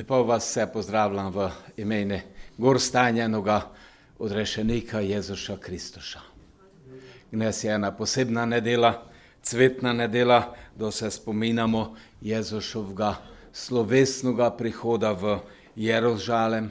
Lepo vas vse pozdravljam v imeni gorstanjenoga odrešenika Jezuša Kristuša. Dnes je ena posebna nedela, cvetna nedela, da se spominamo Jezušovega slovesnega prihoda v Jeruzalem,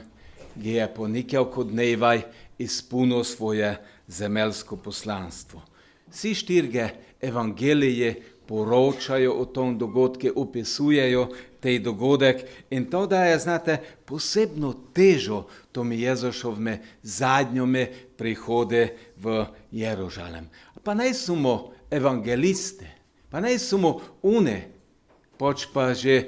ki je po nekaj dnevaj izpolnil svoje zemeljsko poslanstvo. Vsi štirje evangeliji poročajo o tom dogodku, opisujejo tej dogodek in to daje, znate, posebno težo tomu Jezušovme zadnjome prihode v Jeruzalem. Pa ne samo evangeliste, pa ne samo one, pač pa že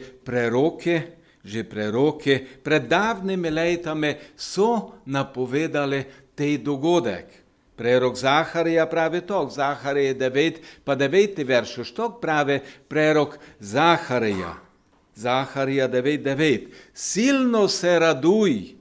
preroke, pred davnimi letami so napovedali tej dogodek. Prerok Zaharija pravi to, Zaharije 9, pa 9. verš, što pravi prerok Zaharija? Zaharija 9:9. Silno se raduj,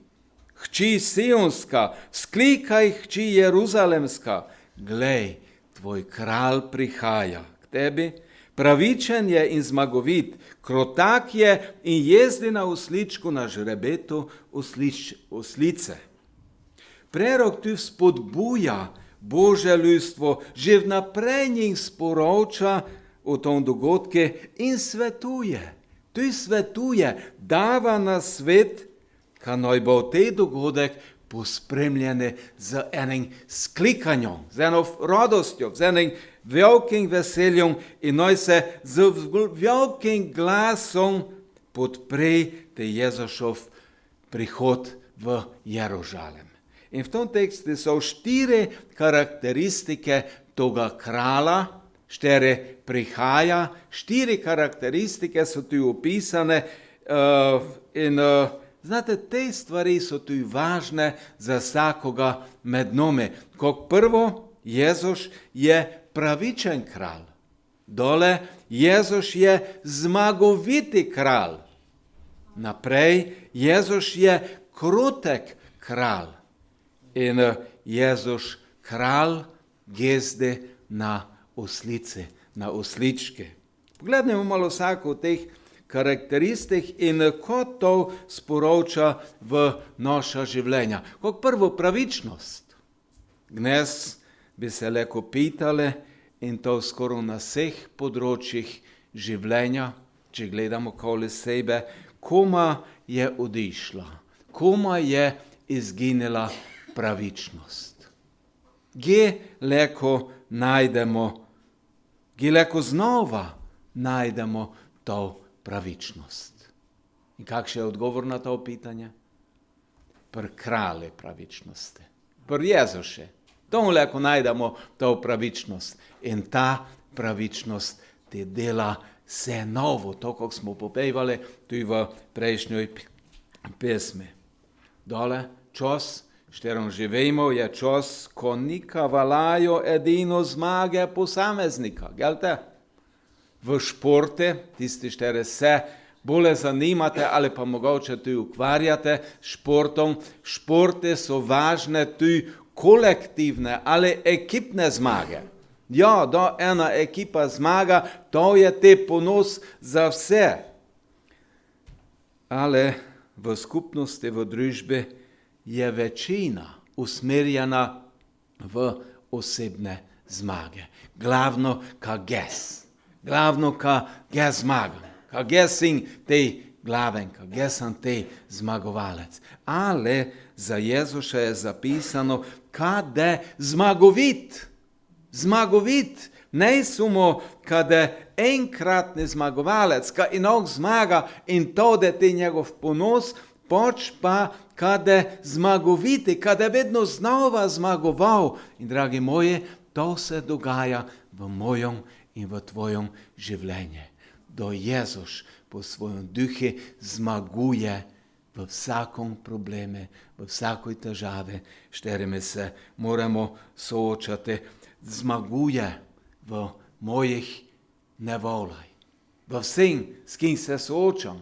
hči Sionska, sklikaj, hči Jeruzalemska, glej, tvoj kralj prihaja k tebi, pravičen je in zmagovit, krotak je in jezdi na osličku na žrebetu oslice. Prerok tu spodbuja Božje ljudstvo, že vnaprej njih sporoča o tom dogodku in svetuje. Tu svetuje, dava na svet, kaj naj bo tej dogodek pospremljene z enim sklikanjem, z eno radostjo, z enim velikim veseljem in naj se z velikim glasom podpre te Jezušov prihod v Jeruzalem. In v tom tekstu so 4 karakteristike toga kralja, 4 prihaja, 4 karakteristike so tu opisane znate, te stvari so tu važne za vsakoga med nami. Kot prvo, Jezus je pravičen kralj. Dole, Jezus je zmagoviti kralj. Naprej, Jezus je krotek kralj. In Jezus kralj gezde na oslice, na osličke. Pogledajmo malo vsako od teh karakteristik in kot to sporoča v naša življenja. Kot prvo, pravičnost. Dnes bi se lahko pitali in to skoraj na vseh področjih življenja, če gledamo okoli sebe, koma je odišla, koma je izginila pravičnost. Gdje lahko najdemo, gdje lahko znova najdemo to pravičnost. In kakšen je odgovor na to pitanje? Pri kralju pravičnosti, pri Jezuše. Tam lahko najdemo to pravičnost. In ta pravičnost te dela vse novo, to, kako smo popevali tudi v prejšnjoj pesmi. Dole, čas, v katerem živimo, je čas, ko nika valajo edino zmage posameznika. Gelte? V športe, tisti, ktere se bolje zanimate ali pa mogoče tudi ukvarjate športom, športe so važne tudi kolektivne ali ekipne zmage. Ja, da ena ekipa zmaga, to je te ponos za vse. Ali v skupnosti, v družbi je večina usmerjena v osebne zmage. Glavno, ka ges. Glavno, ka ges zmagam. Ka ges in tej glaven, ka ges sem tej zmagovalec. Ali za Jezuša je zapisano, kada zmagovit. Zmagovit. Ne samo, kada enkratni zmagovalec, ka inog zmaga in to, da je njegov ponos, pač pa kada zmagoviti, kada vedno znova zmagoval. In dragi moji, to se dogaja v mojem in v tvojem življenju. Da Jezus po svojem duhu zmaguje v vsakom probleme, v vsakoj težave, s katerimi se moramo soočati. Zmaguje v mojih nevoljah, v vsem, s kim se soočam.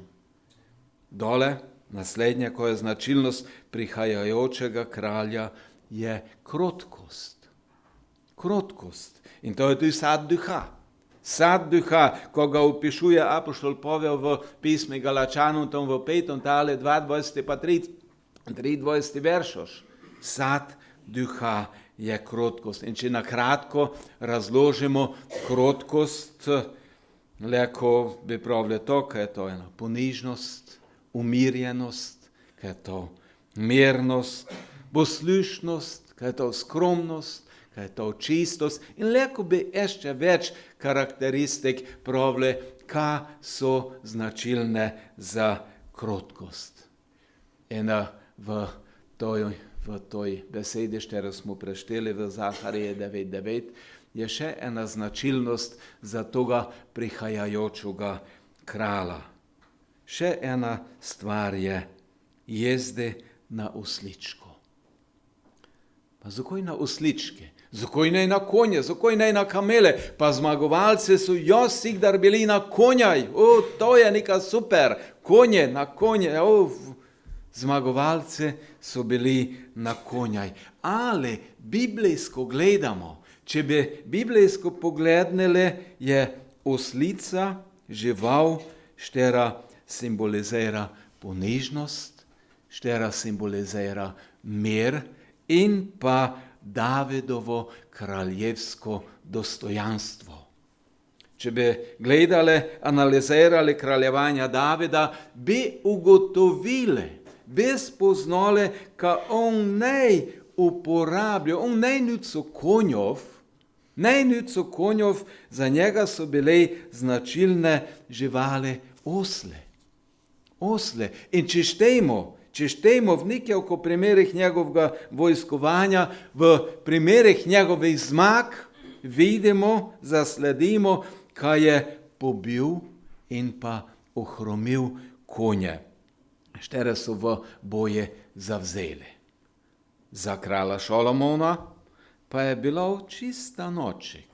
Dole, naslednje, ko je značilnost prihajajočega kralja, je krotkost. Krotkost. In to je tudi sad duha. Sad duha, ko ga opišuje apoštol Pavel v pismi Galačanom, tam v 5. tale 22 pa 23 veršoš. Sad duha je krotkost. In če na kratko razložimo krotkost, leko bi pravili to, kaj je to ena ponižnost, umirjenost, kaj je to mirnost, poslušnost, kaj je to skromnost, kaj je to čistost in leko bi ještě več karakteristik pravili, kaj so značilne za krotkost. In v toj besedi, štero smo prešteli v Zacharije 9.9, je še ena značilnost za toga prihajajočega krala. Še ena stvar je jezde na osličku. Pa zakaj na osličke? Zakaj ne na konje? Zakaj ne na kamele? Pa zmagovalci so josikdar bili na konjaj. To je neka super. Konje, na konje. Zmagovalci so bili na konjaj. Ali biblijsko gledamo, če bi biblijsko poglednili, je oslica žival, štera simbolizira ponižnost, štera simbolizira mir in pa Davidovo kraljevsko dostojanstvo. Če bi gledali, analizirali kraljevanja Davida, bi ugotovili, bi spoznali, ka on ne uporablja, on ne nuco konjov, za njega so bile značilne živali osle. In če štejmo v nekoliko primerih njegovega vojskovanja, v primerih njegovih zmag, vidimo, zasledimo, kaj je pobil in pa ohromil konje. Štere so v boje zavzeli. Za kralja Šolomona pa je bilo čista nočik.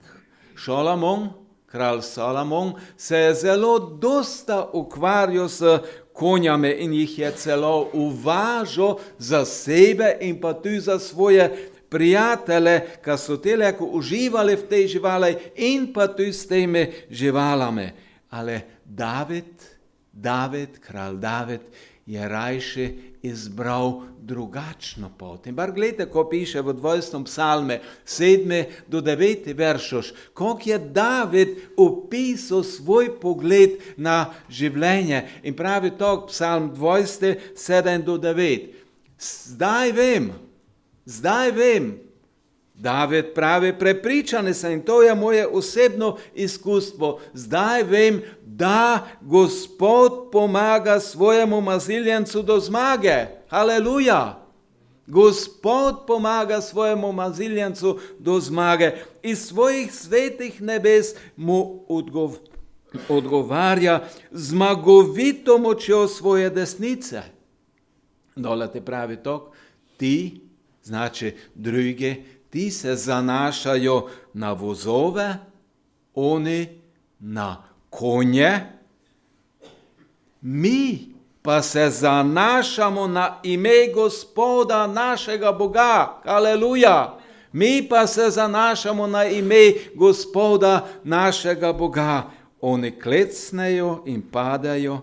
Kralj Solomon se je zelo dosta ukvarjal s konjami in jih je celo uvažal za sebe in pa tudi za svoje prijatelje, ki so teleko uživali v tej živali in pa tudi s temi živalami. Ale kralj David je rajši izbral drugačno pot. In bar gledajte, ko piše v 20. psalme, 7. do 9. veršoš, kako je David opisal svoj pogled na življenje. In pravi to, psalm 20, 7 do 9. Zdaj vem, David pravi, prepričan sem, in to je moje osebno izkustvo, zdaj vem, da Gospod pomaga svojemu maziljencu do zmage. Haleluja! Gospod pomaga svojemu maziljencu do zmage. Iz svojih svetih nebes mu odgovarja zmagovito močjo svoje desnice. Dole te pravi tok, ti, znači drugi, ti se zanašajo na vozove, oni na konje, mi pa se zanašamo na ime Gospoda našega Boga. Haleluja! Mi pa se zanašamo na ime Gospoda našega Boga. Oni klecnejo in padajo,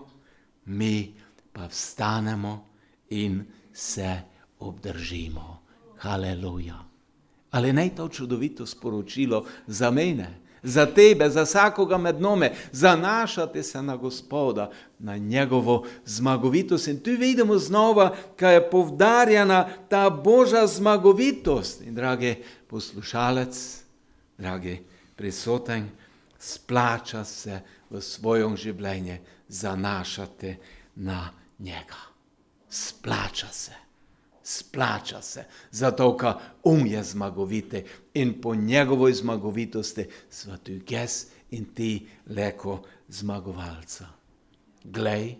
mi pa vstanemo in se obdržimo. Haleluja! Ali ne to čudovito sporočilo za mene, za tebe, za vsakoga med nami, zanašati se na Gospoda, na njegovo zmagovitost. In tu vidimo znova, kaj je povdarjena ta Božja zmagovitost. In dragi poslušalec, dragi prisoten, splača se v svojem življenju zanašati na njega. Splača se, zato ker je zmagovite in po njegovoj zmagovitosti sva tu jaz in ti leko zmagovalca. Glej,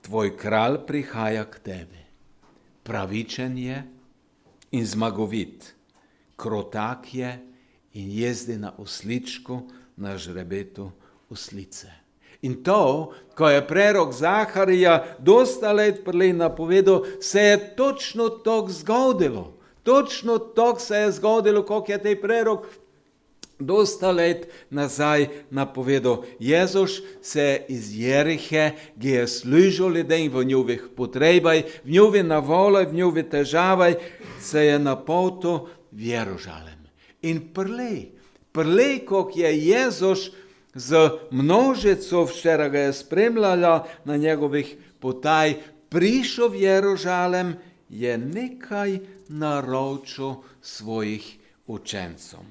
tvoj kralj prihaja k tebi, pravičen je in zmagovit, krotak je in jezdi na osličku, na žrebetu oslice. In to, ko je prerok Zacharija dosta let prije napovedal, se je točno to zgodilo. Točno to se je zgodilo, kako je tej prerok Dosta let nazaj napovedal, Jezus se iz Jeriche, ki je služil ljudem v njihovih potrebah, v njihovi navolaj, v njihovi težavaj, se je napotil v Jeružalem. In prlej, ko je Jezus z množico, včeraj ga je spremljala na njegovih potaj, prišel v Jeružalem, je nekaj naročil svojih učencom.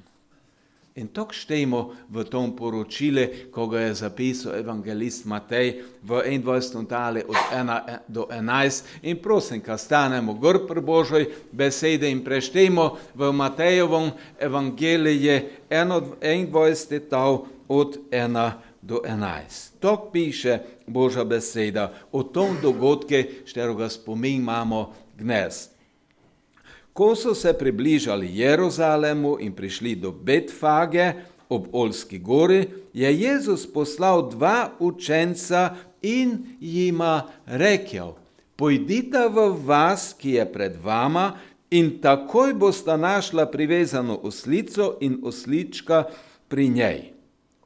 In to štejmo v tom poročilu, ko ga je zapisal evangelist Matej v 21. tale od 1 do 11. In prosim, ka stanemo gor pri Božoj besede in preštejmo v Matejovom evangelije 21. tal od 1 do 11. To piše Božja beseda o tom dogodke, šterega spomin imamo dnes. Ko so se približali Jeruzalemu in prišli do Betfage ob Olski gori, je Jezus poslal 2 učenca in jima rekel, pojdite v vas, ki je pred vama, in takoj bosta našla privezano oslico in oslička pri njej.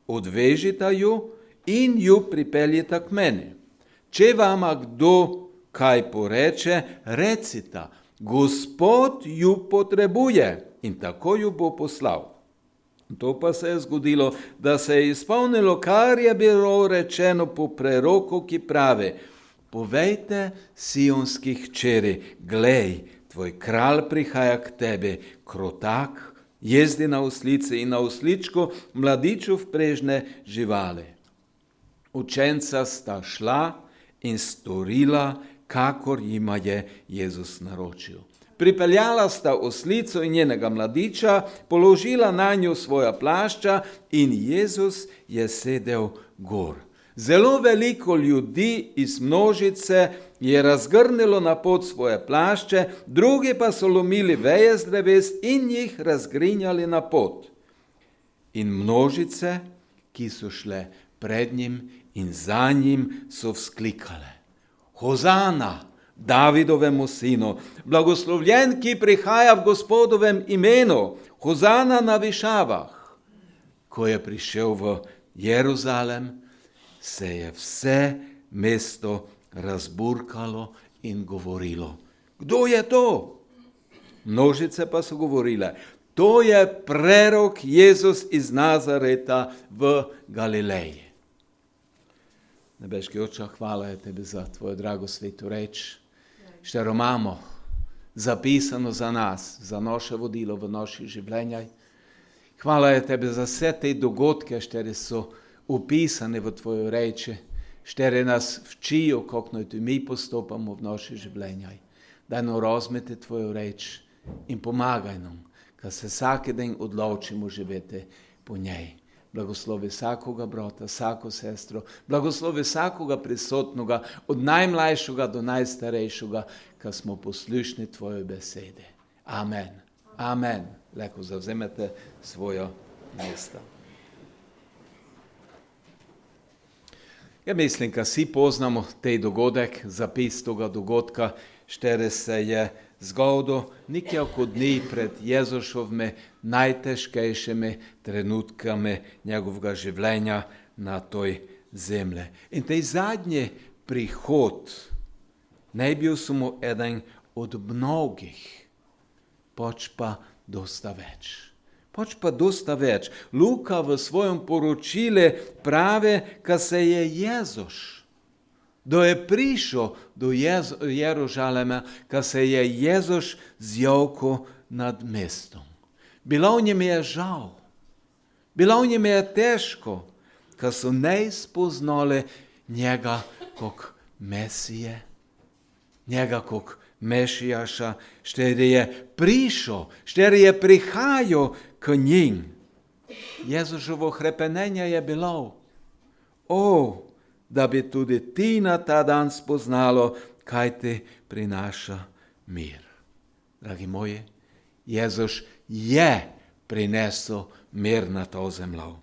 Odvežite ju in ju pripeljite k meni. Če vama kdo kaj poreče, recite, Gospod ju potrebuje in tako ju bo poslal. To pa se je zgodilo, da se je izpolnilo, kar je bilo rečeno po preroku, ki pravi, povejte sionski hčeri, glej, tvoj kralj prihaja k tebi, krotak, jezdi na oslici in na osličku, mladiču vprežne živali. Učenca sta šla in storila, kakor jima je Jezus naročil. Pripeljala sta oslico in njenega mladiča, položila na njo svoja plašča in Jezus je sedel gor. Zelo veliko ljudi iz množice je razgrnilo na pot svoje plašče, drugi pa so lomili veje z dreves in jih razgrinjali na pot. In množice, ki so šle pred njim in za njim, so vzklikale, Hozana, Davidovemu sinu, blagoslovljen, ki prihaja v Gospodovem imenu, Hozana na višavah. Ko je prišel v Jeruzalem, se je vse mesto razburkalo in govorilo, kdo je to? Množice pa so govorile, to je prerok Jezus iz Nazareta v Galileji. Nebeški Oče, hvala je tebi za tvojo drago svetu reč, štero imamo zapisano za nas, za naše vodilo v naših življenjah. Hvala je tebi za vse te dogodke, štere so upisane v tvojo reči, štere nas včijo, kako naj mi postopamo v naših življenjah. Daj nam razumeti tvojo reč in pomagaj nam, da se vsak dan odločimo živeti po njej. Blagoslovi vsakoga brata, vsako sestro, blagoslovi vsakoga prisotnoga, od najmlajšega do najstarejšega, ki smo poslušni tvoje besede. Amen. Amen. Lahko zavzemete svojo mesto. Ja mislim, da vsi poznamo tej dogodek, zapis toga dogodka, štere se je zgodil nekako dni pred Jezušovimi najtežkejšimi trenutkami njegovega življenja na toj zemlji. In tej zadnji prihod ne bil samo eden od mnogih, pač pa dosta več. Luka v svojem poročilu pravi, ka se je Jezus, da je prišel do Jeruzalema, ka se je Jezus zjokal nad mestom. Bilo v njem je žal, bilo v njem je težko, ka so ne spoznali njega kot Mesije, njega kot Mešijaša, štere je prišel, štere je prihajal k njim. Jezusovo hrepenenje je bilo, da bi tudi ti na ta dan spoznalo, kaj ti prinaša mir. Dragi moji, Jezus je prinesel mir na to zemljo.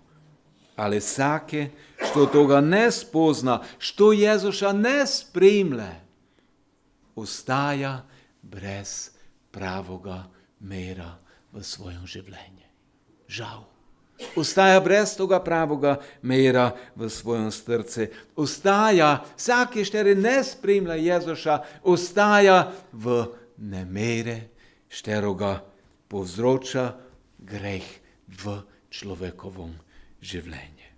Ali vsake, što toga ne spozna, što Jezuša ne spremlja, ostaja brez pravoga mira v svojem življenju. Žal. Ostaja brez toga pravega mira v svojem srcu. Ostaja, vsaki, šteri ne spremlja Jezuša, ostaja v nemere, šteroga povzroča greh v človekovom življenju.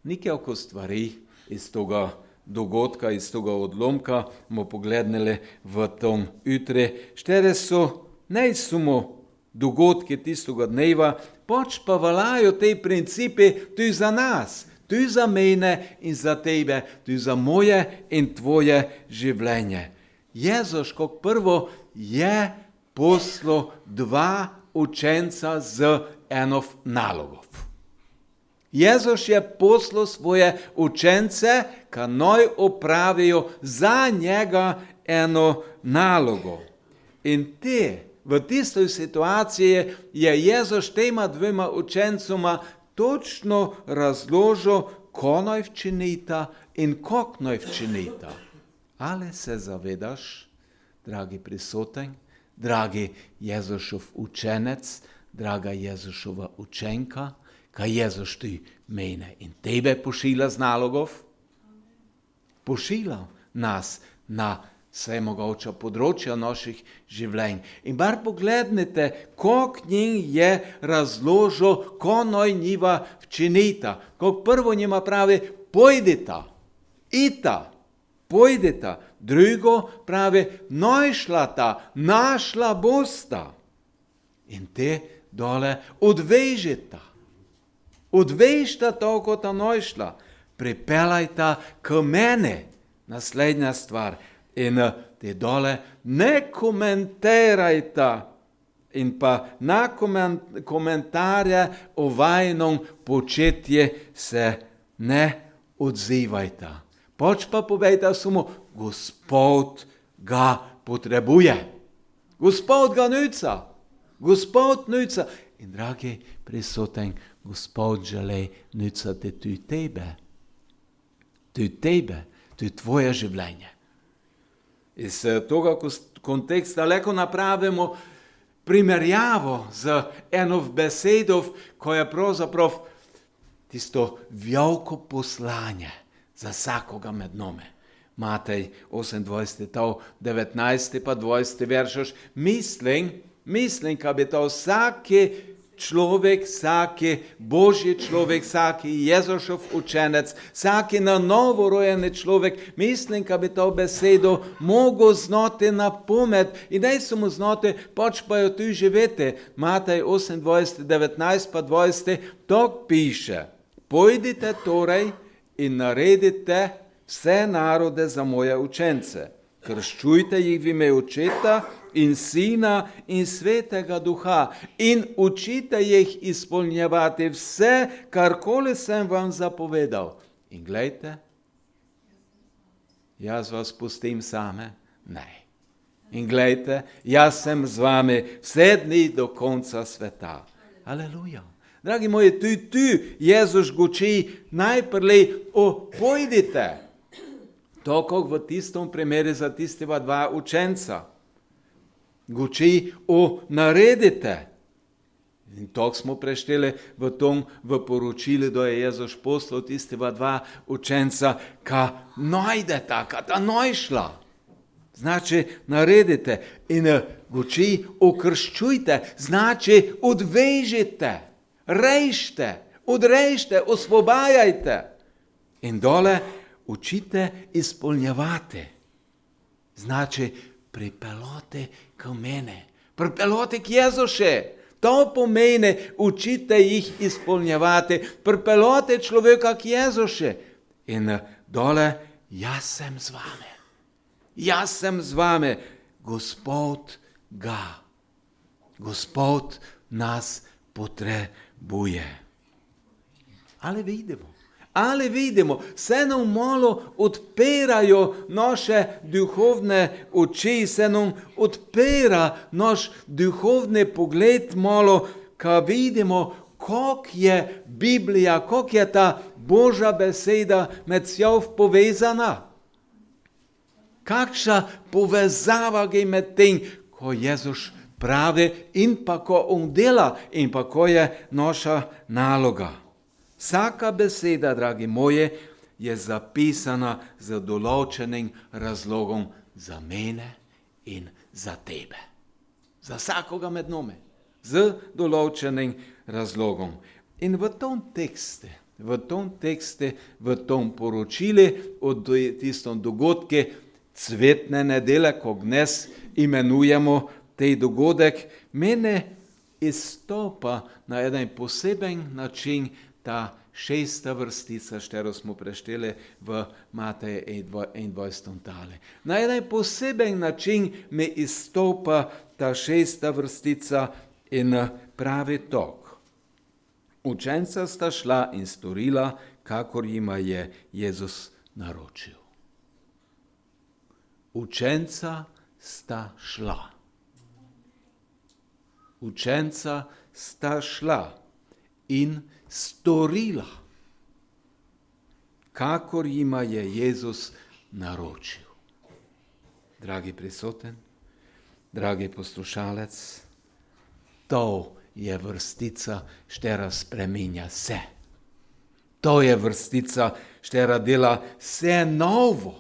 Nekaj stvari iz toga dogodka, iz toga odlomka bomo pogledali v tom jutri. Štere so ne samo dogodki tistega dneva, pač pa veljajo te principi tudi za nas, tudi za mene in za tebe, tudi za moje in tvoje življenje. Jezus kot prvo je poslal 2 učenca z eno nalogo. Jezus je poslal svoje učence, ki naj opravijo za njega eno nalogo. In v tistoj situaciji je Jezus tema 2 učencoma točno razložil, ko naj včinita in kako naj včinita. Ali se zavedaš, dragi prisoten, dragi Jezušov učenec, draga Jezušova učenka, kaj Jezus ti mene in tebe pošilja z nalogov? Pošilja nas na vse mogoča področja naših življenj. In bar poglednite, kako njim je razložil, ko naj njiva včinita. Kako prvo njima pravi, pojdita, ita, pojdita. Drugo pravi, našla bosta. In te dole odvežita. Odvežta to, kot ta našla. Pripeljajta k mene. Naslednja stvar. In te dole ne komentirajta in pa na komentarje o vajnom početje se ne odzivajta. Pač pa povejta samo, Gospod ga potrebuje. Gospod ga nuca. Gospod nuca. In dragi prisoten, Gospod želi nucati tudi tebe. Tudi tebe, tudi tvoje življenje. Iz toga konteksta lahko napravimo primerjavo z eno besedo, ko je pravzaprav tisto veliko poslanje za vsakoga med nami. Matej 28, 19 pa 20 veršoš. Mislim, da bi to vsaki človek, vsaki Božji človek, vsaki Jezušov učenec, vsaki na novo rojeni človek, mislim, da bi to besedo mogel znati na pamet in ne samo znati, pač pa jo tu živeti. Matej 28, 19 pa 20, tako piše. Pojdite torej in naredite vse narode za moje učence. Krščujte jih v ime Očeta in Sina in Svetega Duha in učite jih izpolnjevati vse, karkoli sem vam zapovedal. In glejte, jaz vas pustim same? Ne. In glejte, jaz sem z vami vse dni do konca sveta. Aleluja. Dragi moji, tu Jezus goči najprej pojdite. To, kot v tistem primeru za tistega 2 učenca. Goči naredite. In to smo prešteli v poročilu, da je Jezus poslal tistega 2 učenca, ka najdeta, ka ta našla. Znači, naredite. In goči okrščujte, znači odvežite, rejšte, odrejšte, osvobajajte. In dole učite izpolnjevati. Znači, pripeljate k mene. Pripeljate k Jezuše. To pomeni, učite jih izpolnjevati. Pripeljate človeka k Jezuše. In dole, jaz sem z vami. Jaz sem z vami. Gospod ga. Gospod nas potrebuje. Ali vidimo, se nam malo odpirajo naše duhovne oči, se nam odpira naš duhovni pogled malo, ko vidimo, kako je Biblija, kako je ta Božja beseda med seboj povezana. Kakšna povezava je med tem, ko Jezus pravi in pa ko on dela in pa ko je naša naloga. Vsaka beseda, dragi moje, je zapisana z določenim razlogom za mene in za tebe. Za vsakoga med nami. Z določenim razlogom. In v tom tekste, v tom poročili o tistom dogodke cvetne nedele, ko dnes imenujemo tej dogodek, mene izstopa na jedan poseben način ta 6. vrstica, štero smo prešteli v Mateje 21. tale. Na jedan poseben način mi izstopa ta 6. vrstica in pravi tok. Učenca sta šla in storila, kakor jima je Jezus naročil. Učenca sta šla. Učenca sta šla in storila, kakor jima je Jezus naročil. Dragi prisoten, dragi poslušalec, to je vrstica, štera spreminja se. To je vrstica, štera dela vse novo.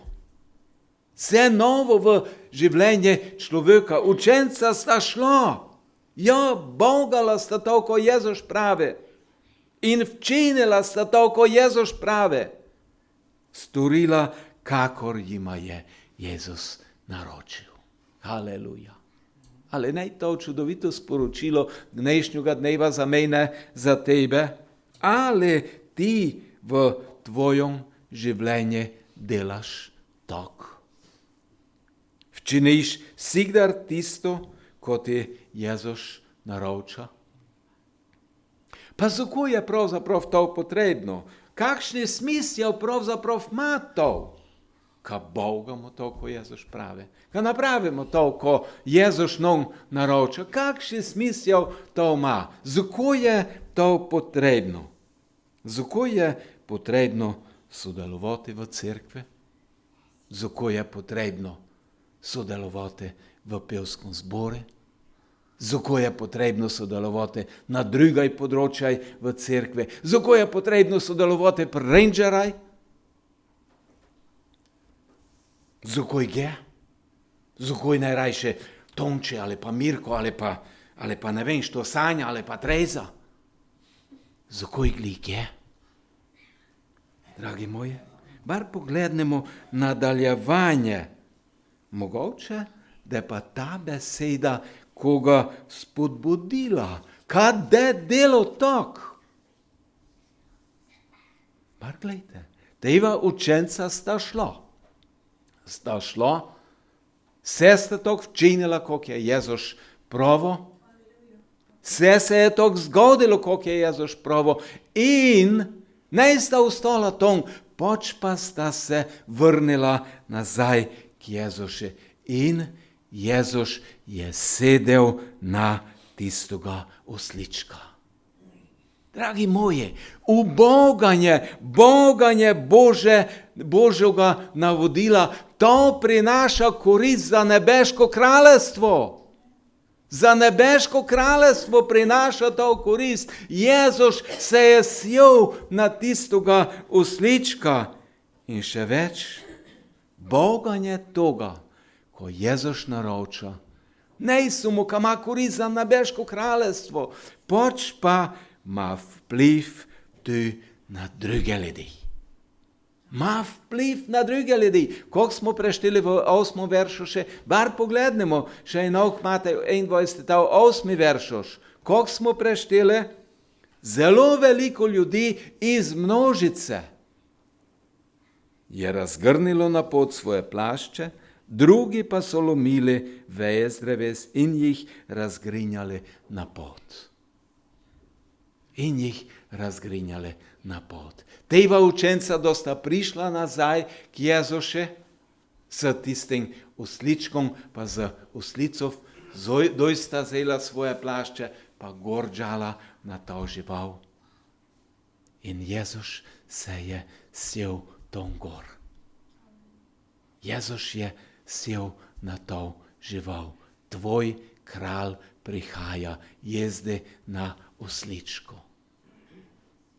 Vse novo v življenje človeka. Učenca sta šla. Ja, bogala sta to, ko Jezus pravi. In včinila sta to, ko Jezus pravi. Storila, kakor jima je Jezus naročil. Haleluja. Ali ne to čudovito sporočilo dnešnjega dneva za mene, za tebe? Ali ti v tvojom življenju delaš tako? Včiniš vsikdar tisto, ko ti Jezus naroča? Pa zakaj je pravzaprav to potrebno? Kakšni smisel pravzaprav ima to? Ka Bogamo to, ko Jezus pravi. Ka napravimo to, ko Jezus nam naroča. Kakšni smisel to ima? Zakaj je to potrebno? Zakaj je potrebno sodelovati v cerkvi? Zakaj je potrebno sodelovati v pevskem zboru? Zakaj je potrebno sodelovati na drugaj področjaj v cerkvi? Zakaj je potrebno sodelovati pri rangeraj? Zakaj je? Zakaj najrajše Tonče ali pa Mirko ali pa ne vem što Sanja ali pa Treza? Zakaj glik je? Dragi moji, bar poglednemo nadaljevanje. Mogoče, da pa ta beseda koga spodbudila, kad je delo tak. Bar gledajte, tega učenca sta šla. Sta šla, vse sta tako včinila, kako je Jezus pravo. Vse se je tako zgodilo, kako je Jezus pravo. In ne sta ostala tam, pač pa sta se vrnila nazaj k Jezušu. In Jezus je sedel na tistoga oslička. Dragi moji, uboganje Božjega navodila, to prinaša korist za nebeško kraljestvo. Za nebeško kraljestvo prinaša to korist. Jezus se je sjel na tistoga oslička. In še več, boganje toga, ko Jezus naroča, ne samo, ka ima korist za nebeško kraljestvo, pač pa ima vpliv tudi na druge ljudi. Ima vpliv na druge ljudi. Kako smo prešteli v 8. veršu še, bar poglednemo, še enako Matej 21. 8. veršoš. Kako smo prešteli? Zelo veliko ljudi iz množice je razgrnilo na pot svoje plašče, drugi pa so lomili veje z dreves in jih razgrinjali na pot. Tega učenca dosta prišla nazaj k Jezušu s tistim osličkom, pa z oslicov doista zela svoje plašče, pa gorđala na to žival. In Jezus se je sjel tom gor. Jezus je sjel na to žival. Tvoj kralj prihaja, jezdi na osličku.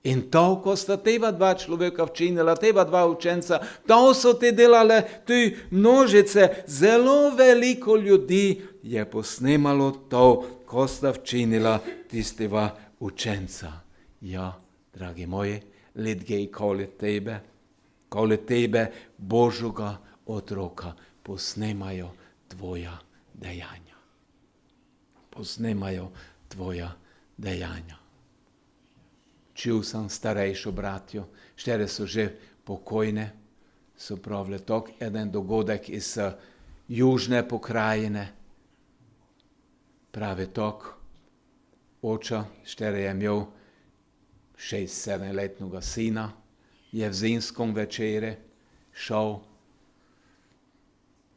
In to, ko sta teba dva človeka včinila, teba dva učenca, to so te delale tu množice, zelo veliko ljudi je posnemalo to, ko sta včinila tistega učenca. Ja, dragi moji, ljudje koli tebe, Božjega otroka, posnemajo tvoja dejanja. Posnemajo tvoja dejanja. Čul sem starejšo bratjo, štere so že pokojne, so pravile tok, eden dogodek iz južne pokrajine. Pravi tok, oča, štere je imel 6-7-letnega sina, je v zimskom večere šel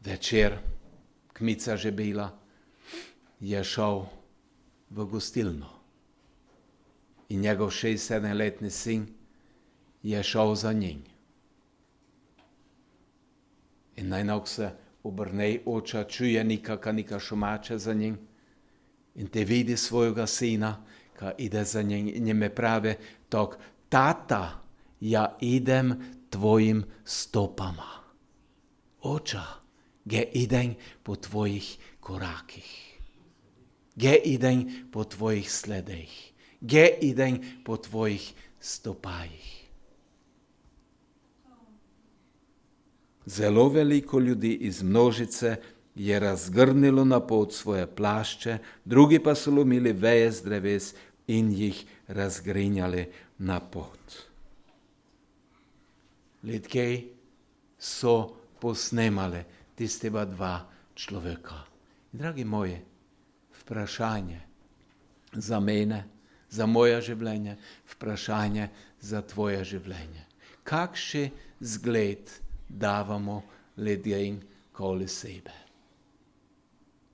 večer, kmica že bila, je šel v gostilno. In njegov 6-7-letni sin je šel za njim. In najnog se obrne oča, čuje neka šumače za njim. In te vidi svojega sina, ki ide za njim. In njime pravi, tok, tata, ja idem tvojim stopama. Oča, ge idem po tvojih korakih. Ge idem po tvojih sledih. Ge idem po tvojih stopajih. Zelo veliko ljudi iz množice je razgrnilo na pot svoje plašče, drugi pa so lomili veje z dreves in jih razgrinjali na pot. Ljudje so posnemali tistega dva človeka. Dragi moji, vprašanje za mene, za moje življenje, vprašanje za tvoje življenje. Kakšen zgled davamo ljudem okoli sebe?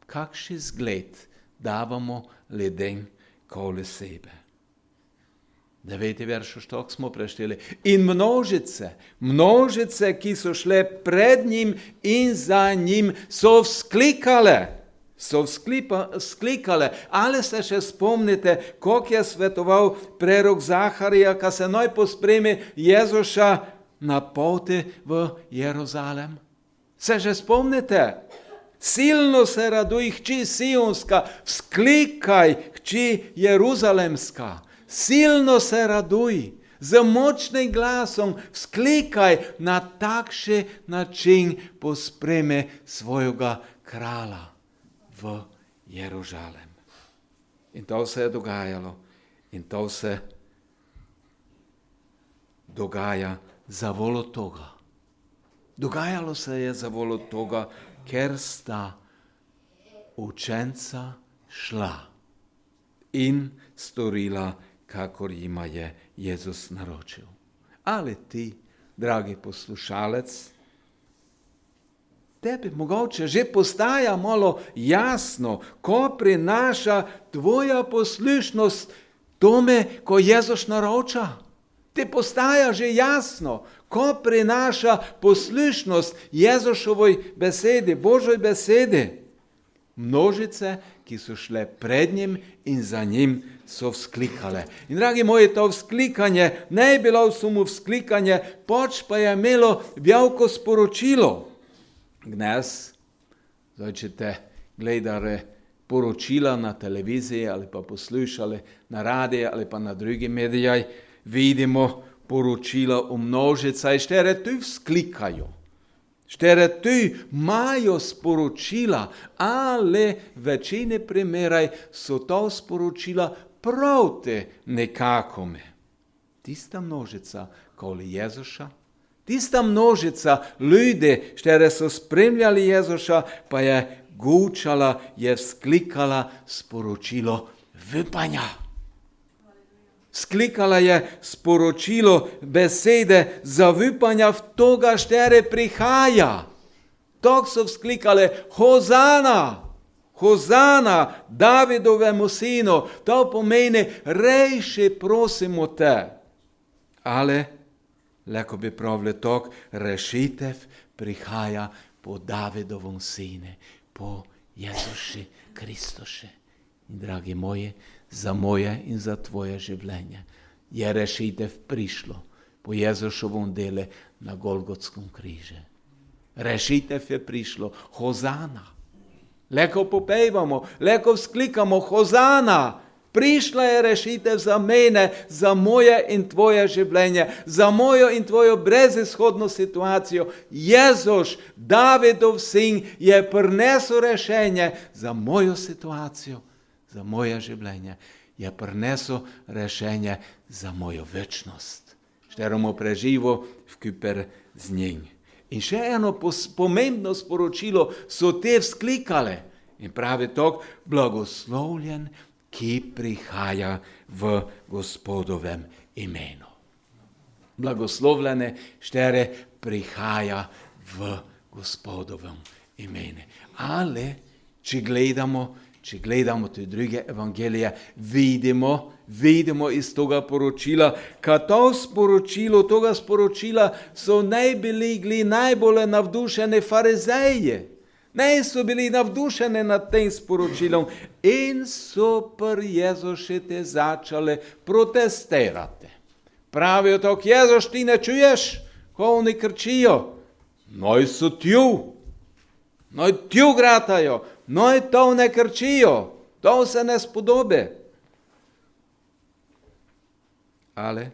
Kakšen zgled davamo ljudem okoli sebe? 9. verš, što smo prešteli. In množice, ki so šle pred njim in za njim, so vzklikale. Ali se še spomnite, kako je svetoval prerok Zacharija, ko se noj pospremi Jezuša na poti v Jeruzalem? Se že spomnite? Silno se raduj, hči Sionska, vzklikaj, hči Jeruzalemska. Silno se raduj, z močnim glasom vzklikaj, na takšen način pospremi svojega kralja v Jeruzalem. In to se je dogajalo. In to se dogaja za volo toga. Dogajalo se je za volo toga, ker sta učenca šla in storila, kakor jima je Jezus naročil. Ali ti, dragi poslušalec, tebi mogoče že postaja malo jasno, ko prinaša tvoja poslušnost tome, ko Jezus naroča. Ti postaja že jasno, ko prinaša poslušnost Jezušovoj besedi, Božoj besedi. Množice, ki so šle pred njim in za njim, so vzklikale. In dragi moji, to vzklikanje ne je bilo samo vzklikanje, pač pa je imelo veliko sporočilo. Dnes, če te gledali poročila na televiziji ali pa poslušali na radiju ali pa na drugih medijih, vidimo poročila o množicah, štere tu vzklikajo. Štere tu imajo sporočila, ali v večini primerov so to sporočila proti nekakome. Tista množica okoli Jezuša, tista množica ljudi, štere so spremljali Jezuša, pa je gučala, je vzklikala sporočilo vypanja. Sklikala je sporočilo besede za vypanja v toga, štere prihaja. Tok so vzklikale Hozana, Hozana Davidovemu sinu. To pomeni, rejši prosimo te. Ale, leko bi pravili tok, rešitev prihaja po Davidovom sine, po Jezuši Kristuše. In dragi moji, za moje in za tvoje življenje je rešitev prišlo po Jezušovom delu na Golgotskom križu. Rešitev je prišlo, Hozana. Leko popevamo, leko vzklikamo, Hozana. Prišla je rešitev za mene, za moje in tvoje življenje, za mojo in tvojo brezizhodno situacijo. Jezus, Davidov sin, je prinesel rešenje za mojo situacijo, za moje življenje. Je prinesel rešenje za mojo večnost. Šteromo preživo vkuper z njim. In še eno pomembno sporočilo so te vzklikale. In pravi tok, blagoslovljen, ki prihaja v Gospodovem imenu. Blagoslovljene štere prihaja v Gospodovem imenu. Ali, če gledamo te druge evangelije, vidimo iz toga poročila, kad toga sporočila so bili najbolj navdušeni farizeji. Ne so bili navdušeni nad tem sporočilom in so pri Jezušu te začali protestirati. Pravijo tako, Jezus, ti ne čuješ, ko oni krčijo? Noj so tju gratajo, noj to ne krčijo, to se ne spodobi. Ale,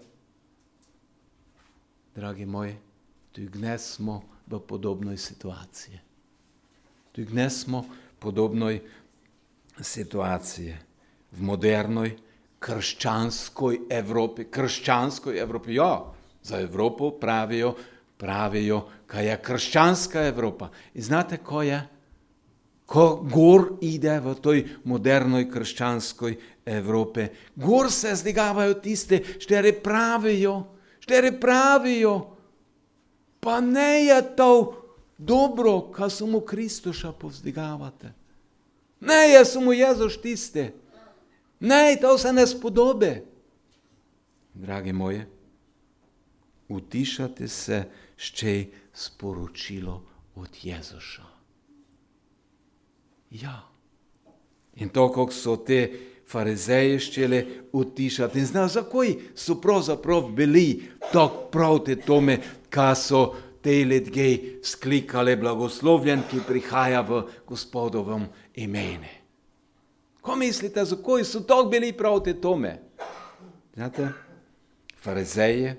dragi moji, tu dnes smo v podobnoj situaciji. Tu dnes smo v podobnoj situaciji. V modernoj krščanskoj Evropi, ja, za Evropo pravijo, kaj je krščanska Evropa. In znate, ko je? Ko gor ide v toj modernoj krščanskoj Evropi, gor se zdigavajo tiste, štere pravijo, pa ne je to dobro, kad samo Kristuša povzdigavate. Ne, je samo Jezus tiste. Ne, to se ne spodobi. Dragi moji, utišate se še sporočilo od Jezuša. Ja. In to, kako so te farizeji ščeli utišati. In znajo, zakaj so pravzaprav bili tako proti tome, kad so te ljudje vzklikali blagoslovljen, ki prihaja v Gospodovem imenu. Ko mislite, zakaj so tako bili proti tome? Znate, farizeji,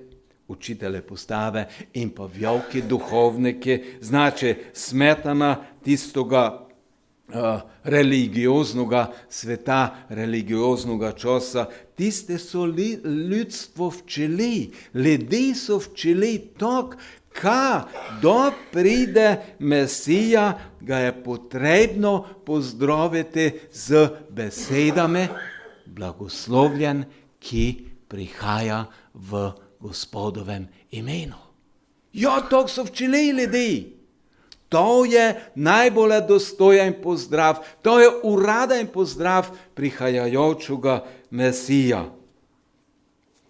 učitelje postave in pa veliki duhovniki, znači smetana tistoga religioznega sveta, religioznega časa, tiste so ljudstvo včeli, ljudi so včeli tako, da pride Mesija, ga je potrebno pozdraviti z besedami, blagoslovljen, ki prihaja v Gospodovem imenu. Ja, tako so včeli ljudi. To je najbolj dostojen pozdrav, to je uraden pozdrav prihajajočega Mesija.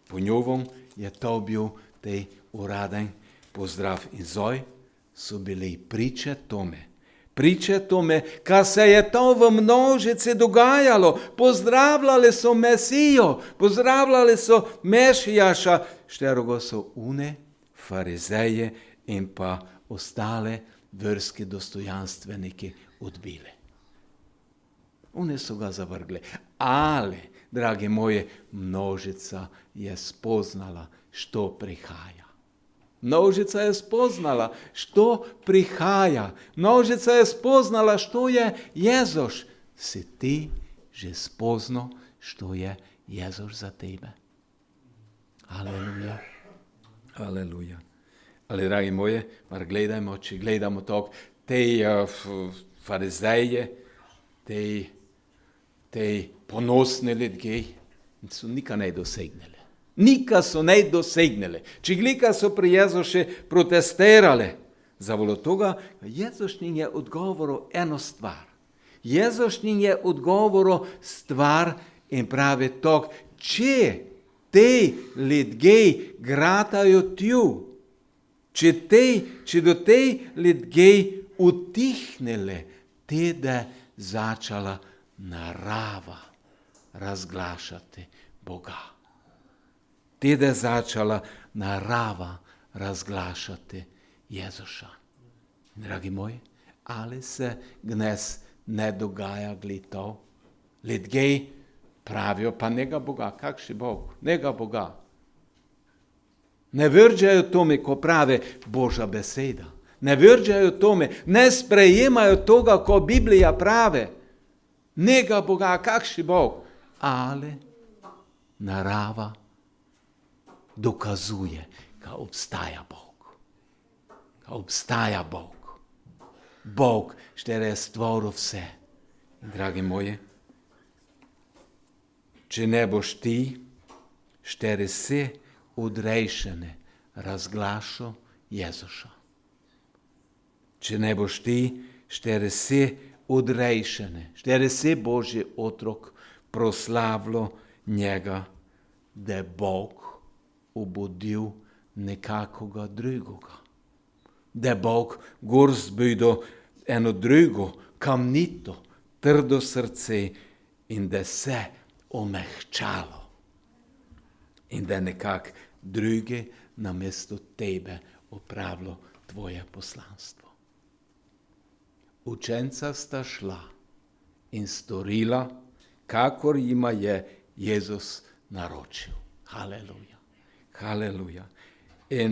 Po njovom je to bil tej uraden pozdrav. In zdaj so bili priče tome, kad se je to v množici dogajalo. Pozdravljali so Mesijo, pozdravljali so Mešijaša, šterogo so farizeje in pa ostale verski dostojanstveniki odbili. Oni so ga zavrgli. Ali, dragi moji, množica je spoznala, što prihaja. Množica je spoznala, što prihaja. Množica je spoznala, što je Jezus. Si ti že spoznal, što je Jezus za tebe? Aleluja. Aleluja. Ali, dragi moji, mar gledajmo, če gledamo tako, te farizeje, te ponosne ljudje, so nikaj ne dosegnili. Nikaj so ne dosegnili. Če glika so pri Jezuši protestirali. Zavolo toga, Jezušnin je odgovoril eno stvar. Jezušnin je odgovoril stvar in pravi tako, če te ljudje gratajo tju, če do te ljudje utihnele, teda začala narava razglašati Boga. Tide začala narava razglašati Jezuša. Dragi moji, ali se dnes ne dogaja glitov? Ljudje pravijo, pa njega Boga, kakšni Bog, njega Boga. Ne vrđajo tome, ko prave Božja beseda. Ne vrđajo tome, ne sprejemajo toga, ko Biblija prave. Njega Boga, kakšni Bog. Ali narava dokazuje, da obstaja Bog. Da obstaja Bog. Bog, štere je stvoril vse. Dragi moji, če ne boš ti, štere se odrejšene razglašal Jezuša. Če ne boš ti, štere se odrejšene, štere se Božji otrok proslavilo njega, da je Bog obudil nekakoga drugoga. Da je Bog gor zbudil eno drugo, kamnito, trdo srce in da se omehčalo. In da nekak druge namesto tebe opravilo tvoje poslanstvo. Učenca sta šla in storila, kakor jima je Jezus naročil. Haleluja. Haleluja. In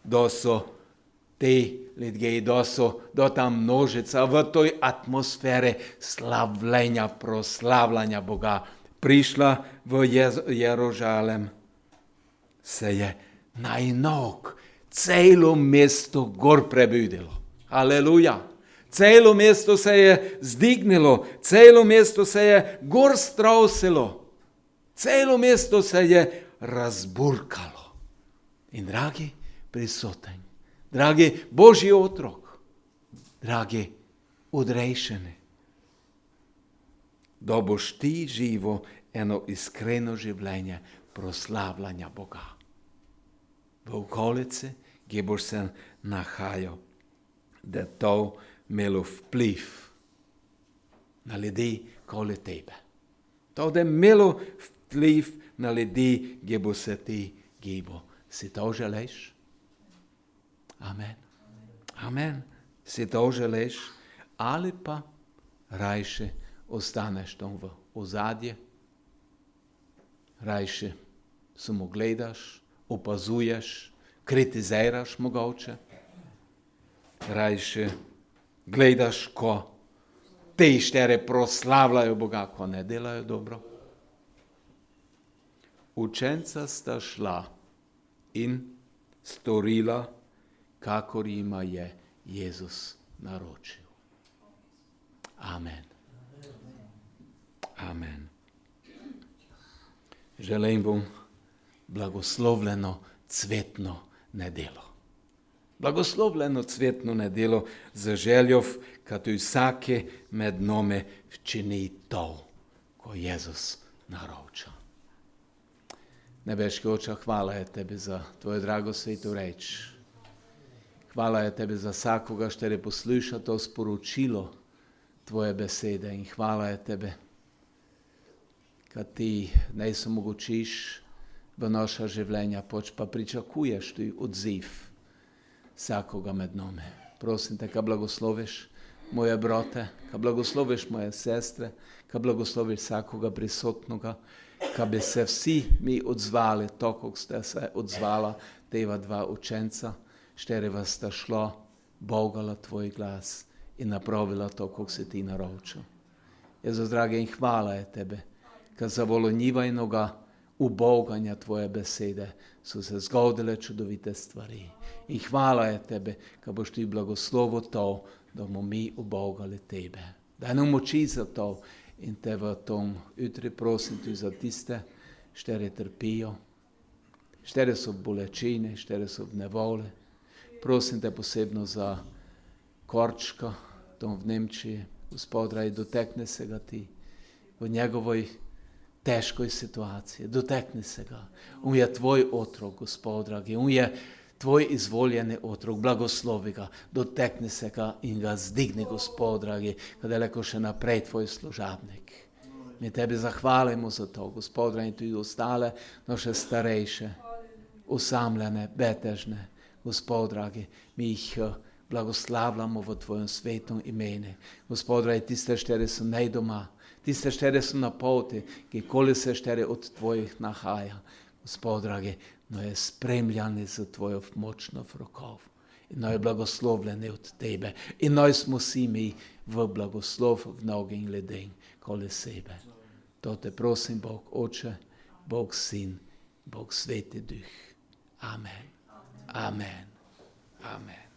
da so te ljudje, da ta množica v toj atmosferi slavljenja, proslavljanja Boga prišla v Jeružalem, se je najnog celo mesto gor prebudilo. Haleluja. Celo mesto se je zdignilo, celo mesto se je gor strausilo, celo mesto se je razburkalo. In dragi prisoten, dragi Božji otrok, dragi odrejšeni, da boš ti živo eno iskreno življenje proslavljanja Boga. V okolici, kjer boš se nahajal, da to imelo vpliv na ljudi okoli tebe. To, da je imelo vpliv na ljudi, kjer bo se ti gibal. Si to želiš? Amen. Amen. Si to želiš? Ali pa rajše ostaneš tam v ozadje, rajše samo gledaš, opazuješ, kritiziraš mogoče, rajše gledaš, ko te štere proslavljajo Boga, ko ne delajo dobro. Učenca sta šla in storila, kakor jima je Jezus naročil. Amen. Amen. Želim vam blagoslovljeno cvetno nedelo. Blagoslovljeno cvetno nedelo za željov, kad vsake med nami včini to, ko Jezus naroča. Nebeški Oče, hvala je tebi za tvojo drago svetu reč. Hvala je tebi za vsakoga, štere posluša to sporočilo tvoje besede in hvala je tebi, kad ti ne samo mogočiš v naša življenja, poč pa pričakuješ ti odziv vsakoga med nami. Prosim te, kad blagosloviš moje brate, kad blagosloviš moje sestre, kad blagosloviš vsakoga prisotnoga, kad bi se vsi mi odzvali, to, kako ste se odzvala teva dva učenca, štere vas sta šla, bogala tvoj glas in napravila to, kako si ti naročil. Jezus, dragi, in hvala je tebe, kad za volonjivajnoga uboganja tvoje besede so se zgodile čudovite stvari. In hvala je tebe, kad boš ti blagoslovo to, da bomo mi ubogali tebe. Daj nam moči za to in te v tom jutri prosim tudi za tiste, štere trpijo, štere so bolečine, štere so v nevole. Prosim te posebno za Korčka, tom v Nemčiji. Gospod, raj, dotekne se ga ti v njegovoj teškoj situaciji. Dotekni se ga. On je tvoj otrok, Gospod, dragi. On je tvoj izvoljeni otrok. Blagoslovi ga. Dotekni se ga in ga zdigni, Gospod, dragi, kad je leko še naprej tvoj služabnik. Mi Tebe zahvalimo za to, Gospod, in tudi ostale naše starejše, osamljene, betežne, Gospod, dragi, mi jih blagoslavljamo v Tvojem svetom imenu. Gospod, dragi, tiste, štiri so nej doma, tiste, štiri so na poti, kjerkoli se štiri od Tvojih nahaja. Gospod, dragi, no je spremljani za Tvojo močno rokov. In no je blagoslovljeni od Tebe. In no smo si mi v blagoslov v mnogim ljudem, koli sebe. To Te prosim, Bog Oče, Bog Sin, Bog Sveti Duh. Amen. Amen. Amen.